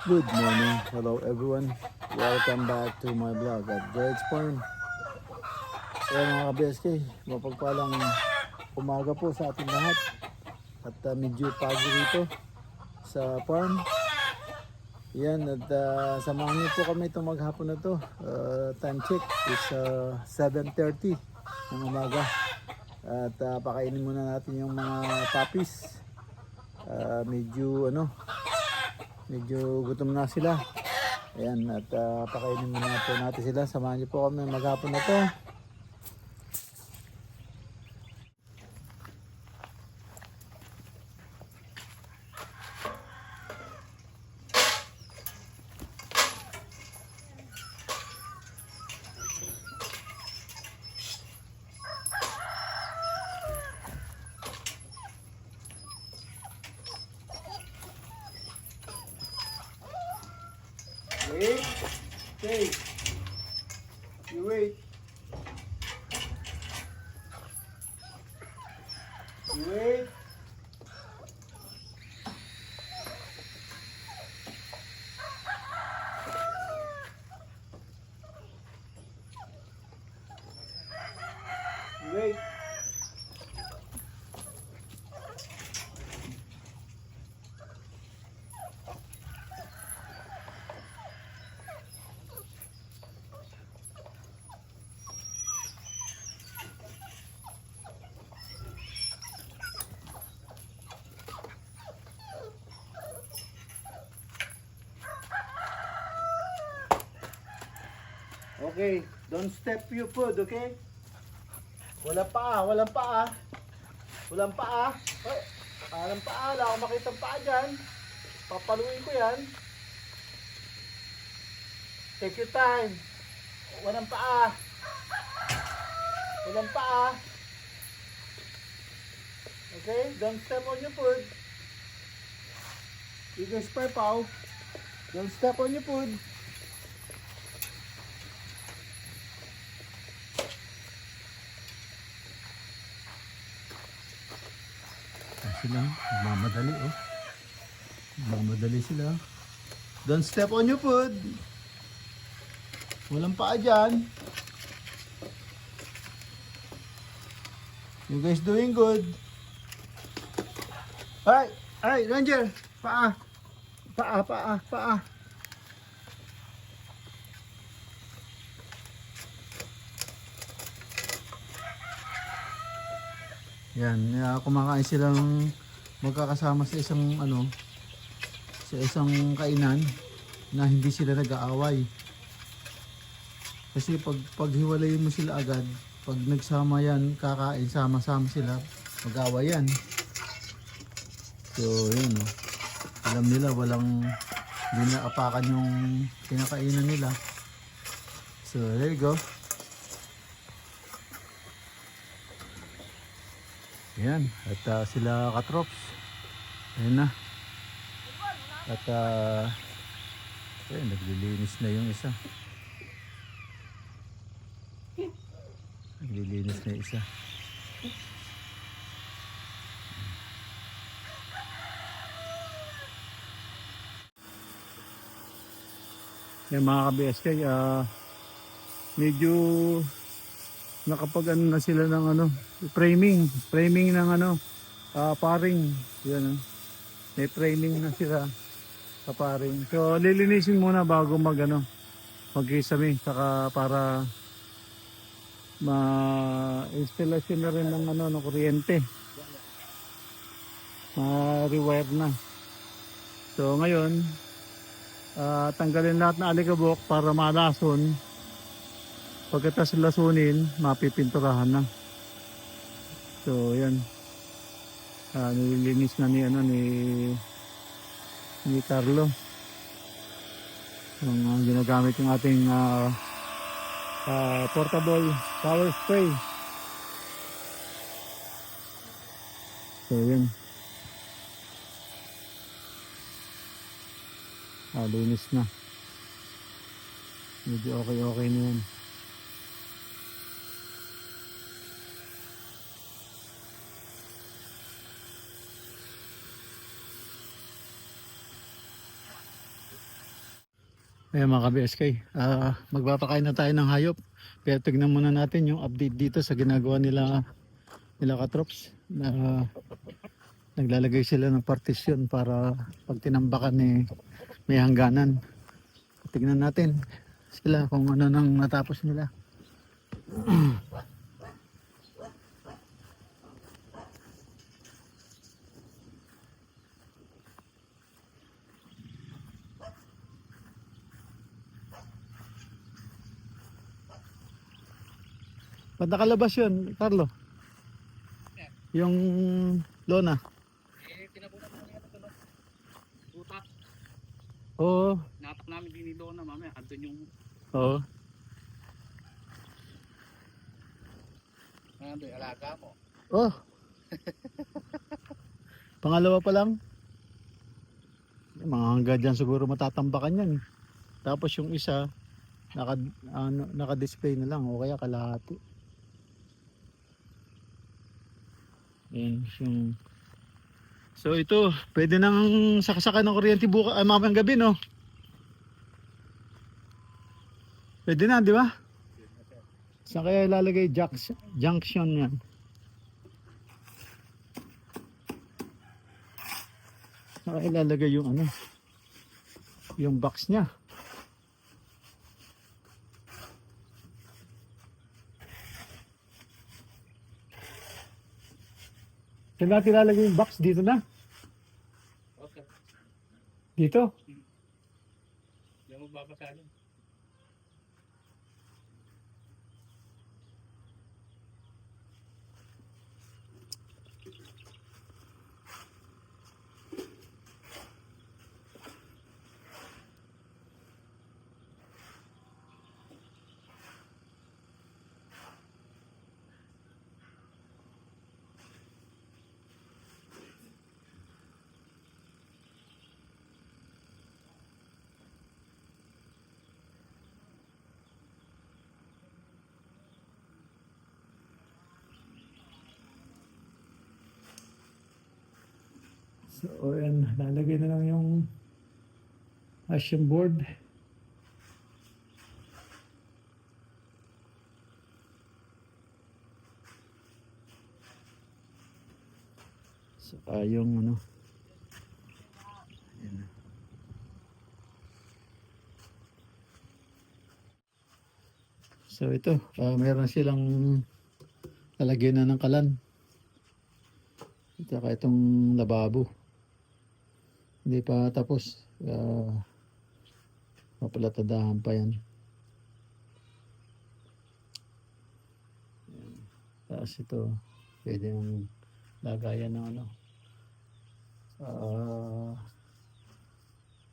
Good morning. Hello everyone. Welcome back to my vlog at George Farm. Kaya mga ka-BSK, mapagpalang umaga po sa ating lahat. At medyo pagi rito sa farm. Yan, at samahan niyo po kami itong maghapon na to. Time check is 7:30 ng umaga. At pakainin muna natin yung mga puppies. Medyo gutom na sila. Ayan, at pakainin muna po natin sila. Samahan niyo po kami maghapon na to. Wait. Okay. You wait. You wait. You wait. Okay, don't step your food, okay? Walang paa, walang paa. Walang paa. Ay, walang paa, wala akong makitang paa dyan. Papaluin ko yan. Take your time. Walang paa. Walang paa. Okay, don't step on your food. You guys paw. Don't step on your food. Sila, mamadali oh. Mamadali sila. Don't step on your food. Walang paa dyan. You guys doing good. Ay, Ranger. Paa. Paa. Yan, kumakain silang magkakasama sa isang kainan na hindi sila nag-aaway. Kasi pag hiwalayin mo sila agad, pag nagsama yan, kakain, sama-sama sila, mag-aaway yan. So, yun, alam nila hindi na apakan yung kinakainan nila. So, there you go. Ayan, at sila katrops. Ayan na. At ayan, naglilinis na yung isa. Naglilinis na yung isa. Yan mga ka-BSK, medyo nakapag na sila ng framing ng paring. Yan, may framing na sila sa paring. So lilinisin muna bago mag-kisame, saka para ma-installation na rin ng kuryente. Ma-rewire na. So ngayon, tanggalin lahat na alikabok para malason. Pagkatapos lasunin, mapipinturahan na. So, yan. Nililinis na ni Carlo. Yung ginagamit yung ating portable power spray. So, yan. Linis na. Medyo okay na yan. Ayan mga ka-BSK, magpapakain na tayo ng hayop. Pero tignan muna natin yung update dito sa ginagawa nila katrops. Na naglalagay sila ng partisyon para pag tinambakan may hangganan. Tignan natin sila kung ano nang natapos nila. Ba't nakalabas yun, Carlo? Yung lona. Tinabunan mo niya ito, no? Utak. Oo. Natak namin din ni Lona, mamaya. Andun yung... Oo. Andun, alaga mo. Oh. Pangalawa pa lang. Mga hangga dyan siguro matatambakan yan. Tapos yung isa, naka-display na lang o kaya kalahati. Yan, yung... So ito, pwede nang saksakan ng kuryente mamayang gabi, no? Pwede na, di ba? Saan kaya ilalagay junction yan? Saan kaya ilalagay yung ano? Yung box niya. Saan natin ilalagay yung box? Dito na? Okay. Dito? Hindi mo babasahin. So, ayan, lalagay na lang yung action board. Saka yung ano. Ayan. So ito, meron silang lalagyan na ng kalan. Saka itong lababo. Hindi pa tapos. Mapalatadahan pa yan. Ayan. Tapos ito, pwede yung lagayan ng ano.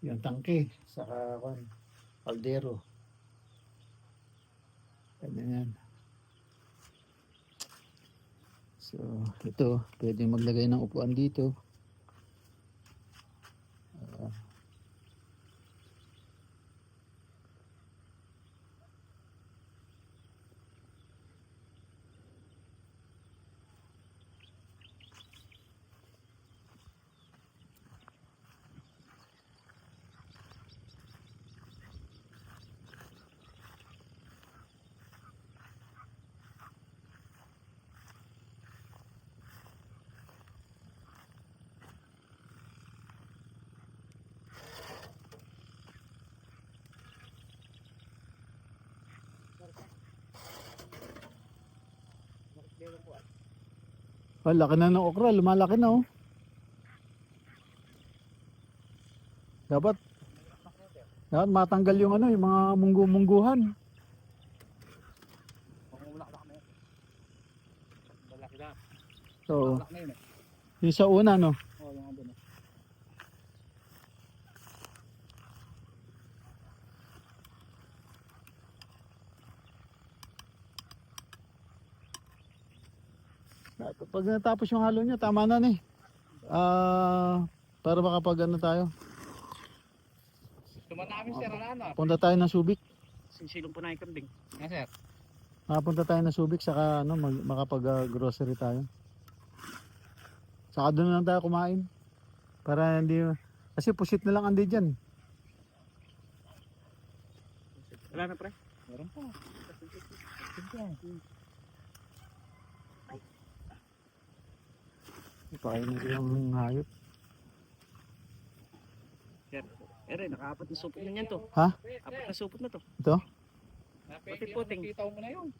Yung tangke, saka kaldero. Ganyan. So, ito, pwede maglagay ng upuan dito. Oh, laki na ng okra, lumalaki na oh. Dapat matanggal yung ano, yung mga munggu-mungguhan. Pangulak na. Malaki na. So, Malaki na yun eh. yung sa una no. Oo, yung andun eh. Pag natapos yung halo niya, tama na ni. Para makapag ano tayo. Tuman namin sir, ano? Punta tayo ng Subic. Silong po na yung kambing. Nga sir. Punta tayo ng Subic saka ano, makapag grocery tayo. Saka doon na lang tayo kumain. Para hindi, kasi pusit na lang andi dyan. Wala na pre. Meron pa. Ipakain na yung hayop. Nakaapat na supot na yan to. Ha? Apat na supot na to. Ito? Pati puting. Sitaw mo na yun.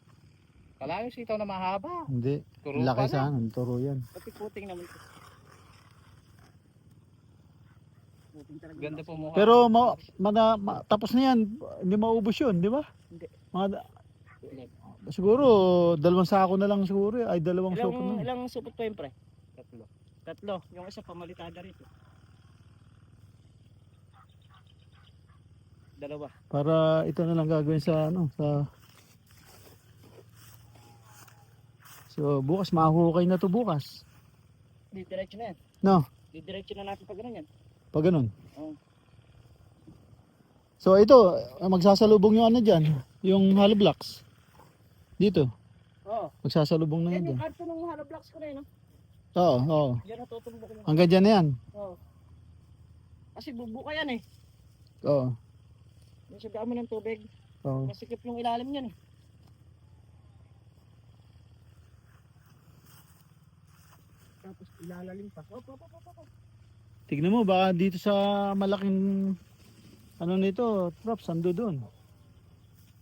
Kala yung sitaw na mahaba. Hindi. Turo Laki pa na. sa akin. Turo yan. Pati puting naman to. Puting talaga. Ganda po mukha. Pero tapos na yan. Hindi maubos yun, di ba? Hindi. Siguro, 2 sako na lang siguro. Ay, 2 sako na. Ilang supot pa yun pre? Tatlo. Tatlo. Yung isa pamalitada rito. 2. Para ito na lang gagawin sa So bukas mahuhukay na to bukas. Didiretso na yan. No, Didiretso na natin pag ganun yan. pag ganun. Oo. So ito, magsasalubong yung ano diyan, yung hollow blocks. Dito, Oo. magsasalubong na yan Yan yung diyan. kanto ng hollow blocks ko na yun. No? Oo, oo. Diyan natutumbok yung. Hanggang diyan na yan. Oo. Kasi bubuka yan eh. Oo. Yung sa dami ng tubig. Oo. Masikip yung ilalim niyan eh. Tapos ilalalim pa. Op. Tignan mo baka dito sa malaking ano nito, props ando doon.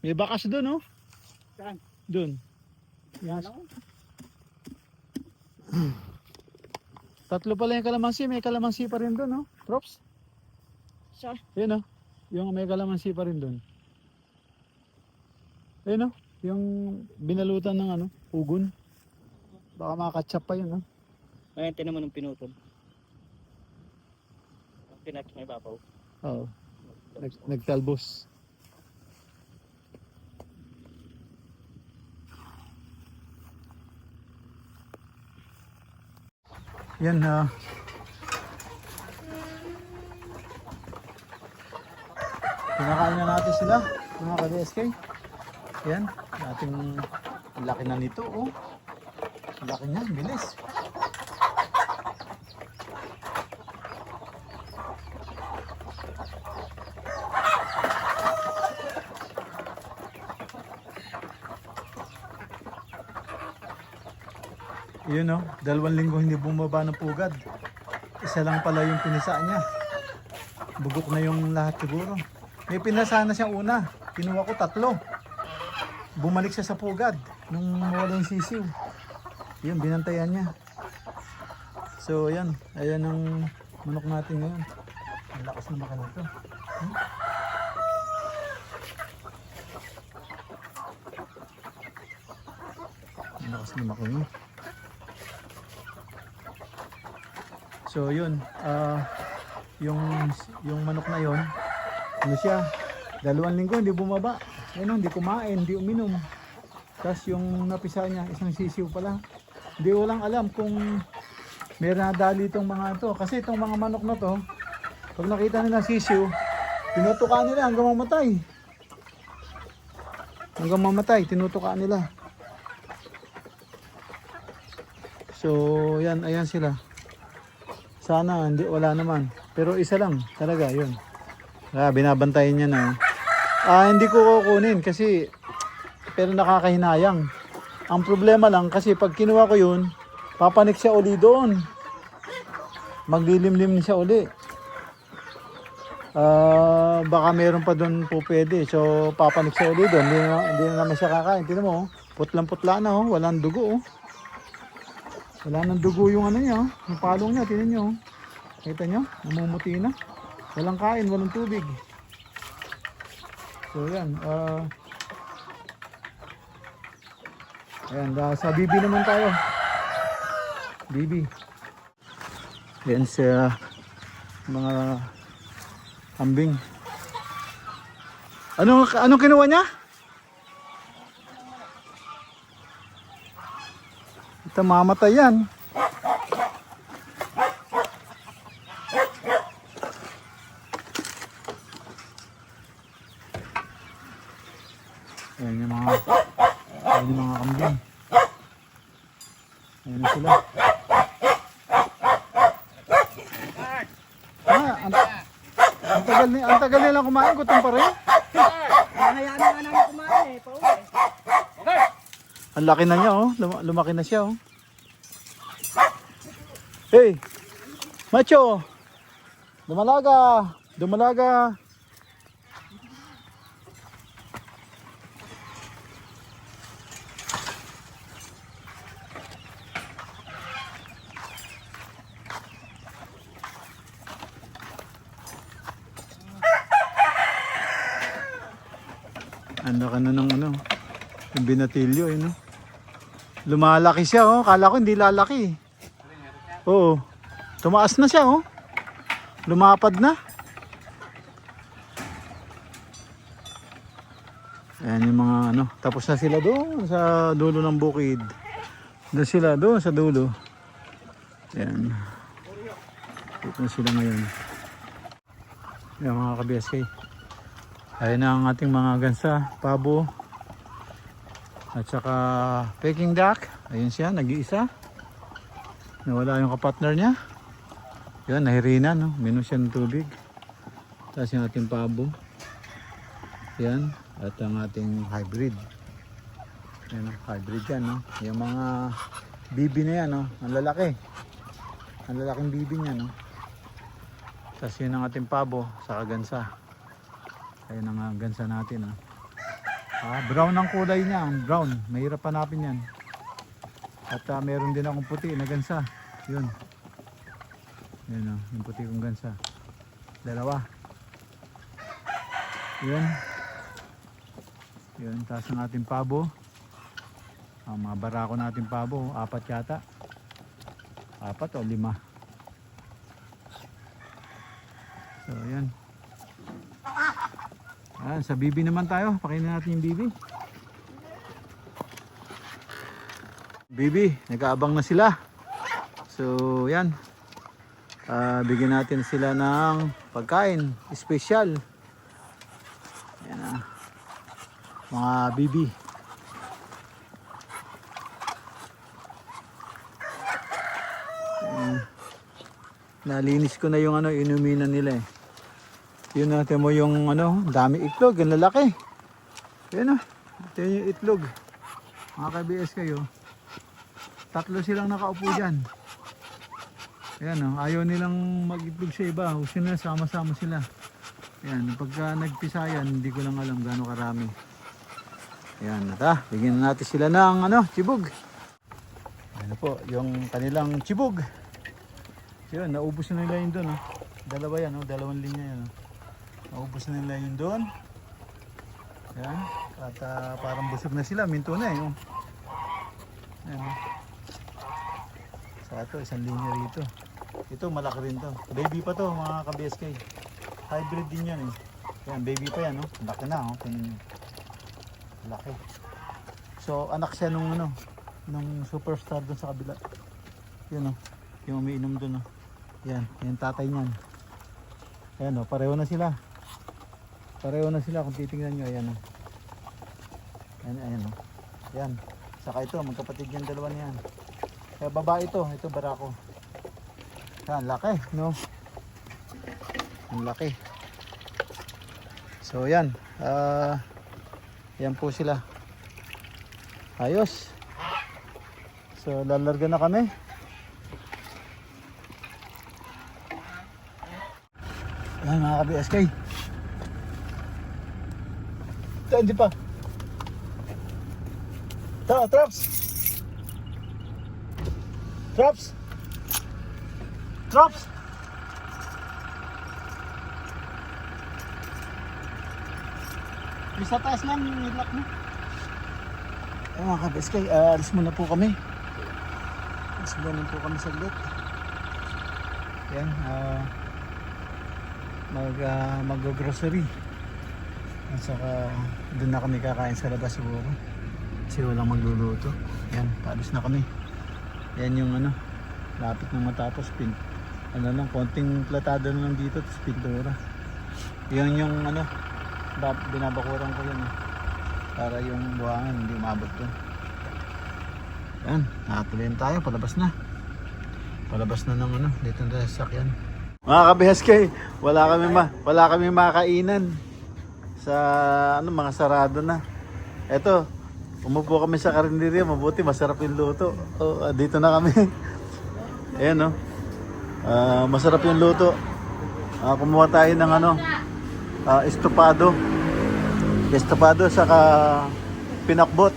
May bakas doon, oh. Saan? Doon. Yes. Alam ko. Tatlo pala yung kalamansi, may kalamansi pa rin doon, oh. Props. Sa? Yan, oh. Yung may kalamansi pa rin doon. Ayun, oh. Yung binalutan ng ano, ugon. Baka makakatchap pa yun, oh. Ayan, tinan mo nung pinutol. Pinatch may babaw. Oo. Nagtalbos. Yan, ha. Pinakain na natin sila, mga ka-BSK. Yan, ating laki na nito, oh. Laki niya, bilis. Yun, oh, 2 linggo hindi bumaba ng pugad. Isa lang pala yung pinisa niya. Bugok na yung lahat siguro. May pinasa na siyang una. Kinuha ko 3. Bumalik siya sa pugad nung mawala yung sisiw. Yun, binantayan niya. So, yan. Ayan ang manok natin ngayon. Ang lakas na baka nito. Ang lakas na baka niya. So, yun. Yung manok na yon, ano siya, 2 linggo hindi bumaba. Ayun, hindi kumain, hindi uminom. Tapos yung napisa niya, isang sisiw pala. Hindi ko lang alam kung meron nadali itong mga to. Kasi itong mga manok na to, pag nakita nila sisiw, tinutukaan nila hanggang mamatay. Hanggang mamatay, tinutukaan nila. So, yan, ayan sila. Sana hindi, wala naman. Pero isa lang talaga, yun. Binabantayan niya na. Hindi ko kukunin kasi pero nakakahinayang. Ang problema lang kasi pag kinuha ko yun, papanik siya uli doon. Maglilimlim siya uli. Baka meron pa doon po pwede. So papanik siya uli doon. Hindi na naman siya kakain. Tignan mo, oh. Putlang-putla na, oh. Walang dugo, oh. Wala nang dugo yung ano niya, oh. Yung palong niya, tingnan niyo, oh. Kita niyo, namumuti na. Walang kain, walang tubig. So yan, ayan, sa bibi naman tayo. Bibi. Yan sa mga kambing. Anong kinuha niya? Ito mamatay yan. Ayan yung mga kambing. Ayan na sila. Ang tagal nilang kumain, gutom pa rin. Hayaan na nga namin kumain eh. Pauwi. Okay. Ang laki na niya oh. Lumaki na siya oh. Hey! Macho! Dumalaga! Dumalaga! Ano ka na ng ano? Yung binatilyo eh no? Lumalaki siya oh. Kala ko hindi lalaki. Oo. Tumaas na siya oh. Lumapad na. Ayan yung mga ano. Tapos na sila doon sa dulo ng bukid. Doon sila doon sa dulo. Ayan. Dito na sila ngayon. Ayan mga ka-BSK. Ayan na ang ating mga gansa. Pabo. At saka Peking duck. Ayan siya. Nag-iisa. Nawala yung kapartner niya. Yan, nahirina no. Minum siya ng tubig. Tapos yung ating pabo. Yan. At ang ating hybrid. Yan, hybrid yan no. Yung mga bibi na yan no. Ang lalaki. Ang lalaking bibi niya no. Tapos yun ang ating pabo sa kagansa. Ayan ang gansa natin no. Brown ang kulay niya. Brown. Mahirap hanapin yan. At meron din akong puti na gansa. Yun. Yun o. Yung puti kong gansa. Dalawa. Yun. Yun. Tapos ang ating pabo. Ang mga barako natin pabo. 4 yata. 4 o 5. So yan. Sa bibi naman tayo. Pakainin natin yung bibi. Bibi, nag-aabang na sila. So, yan. Bigyan natin sila ng pagkain. Special. Yan na. Mga bibi. Nalinis ko na yung ano, inuminan nila eh. Yun natin mo yung ano, dami itlog. Ang lalaki. Yan o. Ito yung itlog. Mga ka-BS kayo. 3 silang nakaupo dyan. Ayan o, ayaw nilang mag-itlog sa iba. Gusto nila sama-sama sila. Ayan, pagka nagpisayan, hindi ko lang alam gaano karami. Ayan, bigyan natin sila ng ano, chibog. Ayan po, yung kanilang chibog. Ayan, naubos na nila yun doon. Dalawa yan, dalawang linya yan. Naubos na nila yun doon. Ayan, at parang busog na sila, minto na eh. Ayan o. Ito, isang linya rito. Ito, malaki rin to. Baby pa to, mga ka-BSK. Hybrid din yan eh. Yan, baby pa yan, no? Laki na, oh. Tingnan nyo. Laki. So, anak siya nung ano, nung superstar dun sa kabila. Yan, oh. Yung umiinom dun, oh. Yan, yung tatay niyan. Ayan, oh. Pareho na sila. Pareho na sila kung titingnan nyo. Ayan, oh. Ayan, ayan, oh. Yan. Saka ito, magkapatid yan, dalawa niyan. Kaya babae ito barako. Yan, laki, no? Ang laki. So yan, yan po sila. Ayos. So lalarga na kami. Yan mga ka-BSK. Ito, hindi pa. Ito, traps. Drops! Drops! Sa taas lang yung nilak mo. Ay mga ka-BSK, alis muna po kami. Alis muna po kami saglit. Yan, mag-grocery. At saka doon na kami kakain sa labas siguro. Kasi walang magluluto. Yan, paalis na kami. Yan yung ano, lapit nang matapos ano lang, konting platado na lang dito, tapos pintura. Yan yung ano, binabakuran ko yun para yung buhangin hindi umabot doon. Yan, nakatuloy tayo, palabas na ng ano, dito na sa sakyan. Mga ka-BSK, wala kami makainan. sa ano, mga sarado na. Eto, umupo kami sa karinderya, mabuti masarap yung luto. Oh, dito na kami. Ayan no. Masarap yung luto. Kumuha tayo ng ano, estopado. Estopado saka pinakbot.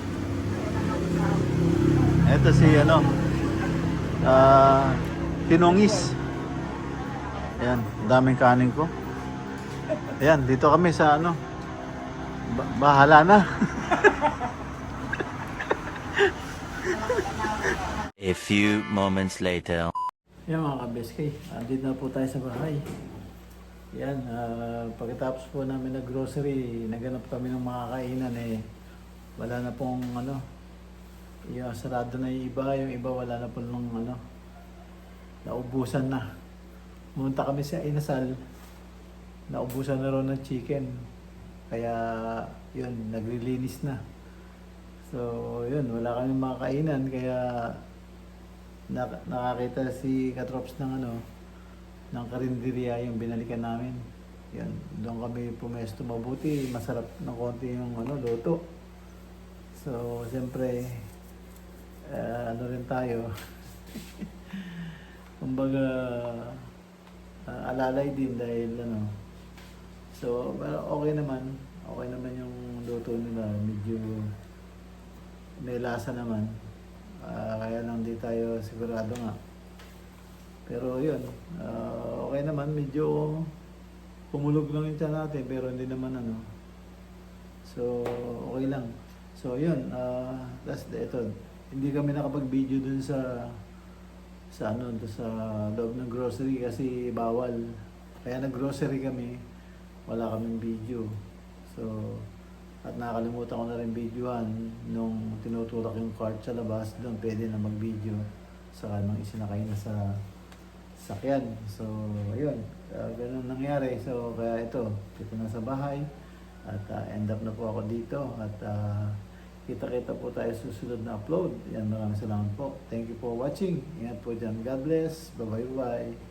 Ito si ano, tinongis. Ayan, daming kanin ko. Ayan, dito kami sa ano, bahala na. A few moments later. Yan mga ka-BSK, andito na po tayo sa bahay. Yan, pagkatapos po namin nag-grocery, naganap kami ng mga kainan wala na pong ano, yung sarado na yung iba wala na po nung ano, naubusan na. Pumunta kami sa Inasal, naubusan na rin ng chicken. Kaya yun, naglilinis na. So yun, wala kami mga kainan kaya nakakita si Katrops ng ano, ng karinderya yung binalikan namin. Yan, doon kami pumesto, mabuti, masarap ng konti yung ano, luto. So, siyempre, ano rin tayo, kumbaga, alalay din dahil ano. So, pero okay naman yung luto nila, medyo may lasa naman. Kaya lang di tayo sigurado nga. Pero yun, okay naman, medyo pumulog lang yung tiyan natin pero hindi naman ano. So okay lang. So yun, ito, hindi kami nakapag-video dun sa ano, dun sa loob ng grocery kasi bawal. Kaya nag-grocery kami, wala kaming video. So at nakalimutan ko na rin videohan nung tinutulak yung cart sa labas, doon pwede na mag-video saka nung isinakay na sa sakyan. So ayun, ganun nangyari. So kaya ito na sa bahay at end up na po ako dito at kita-kita po tayo susunod na upload. Yan, maraming salamat po. Thank you for watching. Ingat po dyan. God bless. Bye bye.